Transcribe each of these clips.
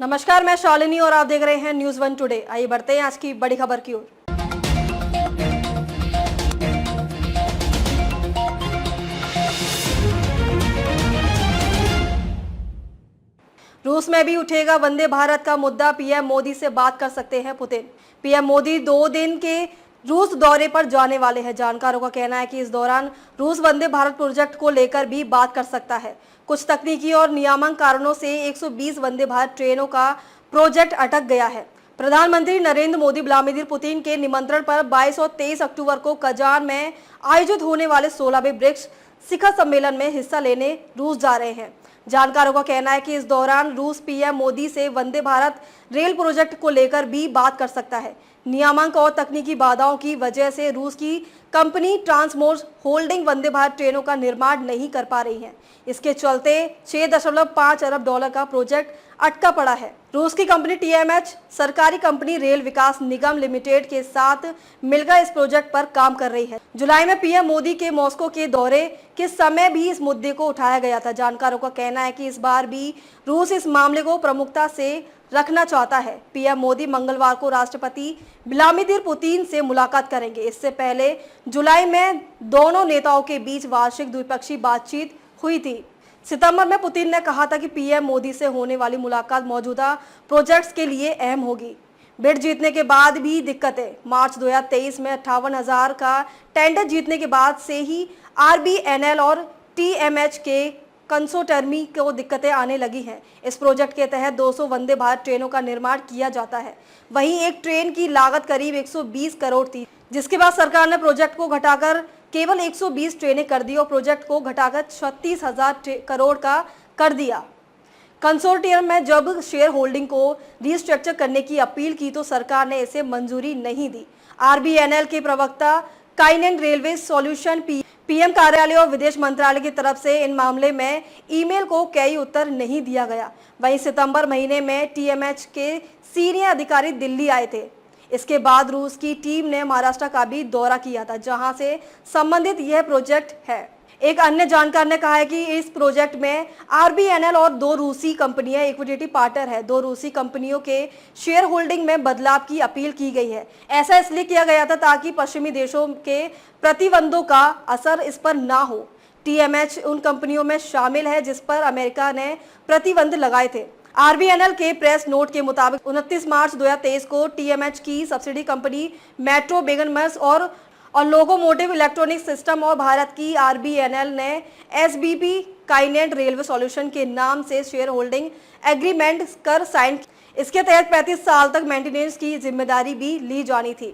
नमस्कार, मैं शालिनी और आप देख रहे हैं न्यूज़ वन टुडे। आइए बढ़ते हैं आज की बड़ी खबर की ओर। रूस में भी उठेगा वंदे भारत का मुद्दा, पीएम मोदी से बात कर सकते हैं पुतिन। पीएम मोदी 2 दिन के रूस दौरे पर जाने वाले हैं। जानकारों का कहना है कि इस दौरान रूस वंदे भारत प्रोजेक्ट को लेकर भी बात कर सकता है। कुछ तकनीकी और नियामक कारणों से 120 वंदे भारत ट्रेनों का प्रोजेक्ट अटक गया है। प्रधानमंत्री नरेंद्र मोदी व्लादिमीर पुतिन के निमंत्रण पर 22 और 23 अक्टूबर को कजान में आयोजित होने वाले 16वें ब्रिक्स शिखर सम्मेलन में हिस्सा लेने रूस जा रहे हैं। जानकारों का कहना है कि इस दौरान रूस पीएम मोदी से वंदे भारत रेल प्रोजेक्ट को लेकर भी बात कर सकता है। नियामक और तकनीकी बाधाओं की वजह से रूस की कंपनी ट्रांसमोर्स होल्डिंग वंदे भारत ट्रेनों का निर्माण नहीं कर पा रही है। इसके चलते 6.5 अरब डॉलर का प्रोजेक्ट अटका पड़ा है। रूस की कंपनी टीएमएच सरकारी कंपनी रेल विकास निगम लिमिटेड के साथ मिलकर इस प्रोजेक्ट पर काम कर रही है। जुलाई में पीएम मोदी के मॉस्को के दौरे के समय भी इस मुद्दे को उठाया गया था। जानकारों का कहना है कि इस बार भी रूस इस मामले को प्रमुखता से रखना चाहता है। पीएम मोदी मंगलवार को राष्ट्रपति व्लादिमीर पुतिन से मुलाकात करेंगे। इससे पहले जुलाई में दोनों नेताओं के बीच वार्षिक द्विपक्षीय बातचीत हुई थी। सितंबर में पुतिन ने कहा था कि पीएम मोदी से होने वाली मुलाकात मौजूदा प्रोजेक्ट्स के लिए अहम होगी। बिड जीतने के बाद भी दिक्कतें। मार्च 2023 में 58,000 का टेंडर जीतने के बाद से ही आरबीएनएल और टीएमएच के कंसोटर्मी को दिक्कतें आने लगी हैं। इस प्रोजेक्ट के तहत 200 वंदे भारत ट्रेनों का निर्माण किया जाता है। वहीं एक ट्रेन की लागत करीब 120 करोड़ थी, जिसके बाद सरकार ने प्रोजेक्ट को घटाकर केवल 120 ट्रेनें कर दी और प्रोजेक्ट को घटाकर 36,000 करोड़ का कर दिया। कंसोर्टियम में जब शेयर होल्डिंग को रीस्ट्रक्चर करने की अपील की तो सरकार ने इसे मंजूरी नहीं दी। आरबीएनएल के प्रवक्ता काइनेन रेलवे सॉल्यूशन पीएम कार्यालय और विदेश मंत्रालय की तरफ से इन मामले में ईमेल को कई उत्तर नहीं दिया गया। वहीं सितंबर महीने में टीएमएच के सीनियर अधिकारी दिल्ली आए थे। इसके बाद रूस की टीम ने महाराष्ट्र का भी दौरा किया था, जहां से संबंधित यह प्रोजेक्ट है। एक अन्य जानकार ने कहा है कि इस प्रोजेक्ट में आरबीएनएल और 2 रूसी कंपनियां इक्विटी पार्टनर है। 2 रूसी कंपनियों के शेयर होल्डिंग में बदलाव की अपील की गई है। ऐसा इसलिए किया गया था ताकि पश्चिमी देशों के प्रतिबंधों का असर इस पर ना हो। टीएमएच उन कंपनियों में शामिल है जिस पर अमेरिका ने प्रतिबंध लगाए थे। आरबीएनएल के प्रेस नोट के मुताबिक 29 मार्च 2023 को टीएमएच की सब्सिडी कंपनी मेट्रो वेगनबस और लोकोमोटिव इलेक्ट्रॉनिक सिस्टम और भारत की आरबीएनएल ने एसबीपी काइनेट रेलवे सॉल्यूशन के नाम से शेयर होल्डिंग एग्रीमेंट कर साइन। इसके तहत 35 साल तक मेंटेनेंस की जिम्मेदारी भी ली जानी थी।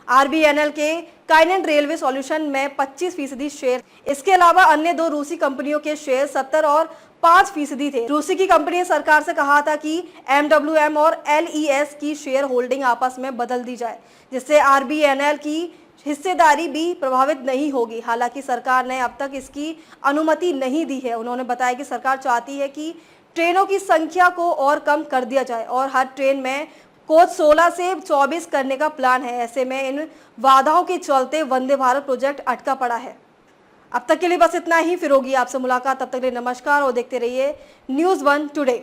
आरबीएनएल के काइनेट रेलवे सॉल्यूशन में 25% शेयर, इसके अलावा अन्य 2 रूसी कंपनियों के शेयर 70 और 5% थे। रूसी की कंपनी ने सरकार से कहा था कि एमडब्ल्यूएम और एलईएस की शेयर होल्डिंग आपस में बदल दी जाए, जिससे आरबीएनएल की हिस्सेदारी भी प्रभावित नहीं होगी। हालांकि सरकार ने अब तक इसकी अनुमति नहीं दी है। उन्होंने बताया कि सरकार चाहती है कि ट्रेनों की संख्या को और कम कर दिया जाए और हर ट्रेन में कोच 16 से 24 करने का प्लान है। ऐसे में इन बाधाओं के चलते वंदे भारत प्रोजेक्ट अटका पड़ा है। अब तक के लिए बस इतना ही। फिर होगी आपसे मुलाकात। तब तक के लिए नमस्कार और देखते रहिए न्यूज़ वन टुडे।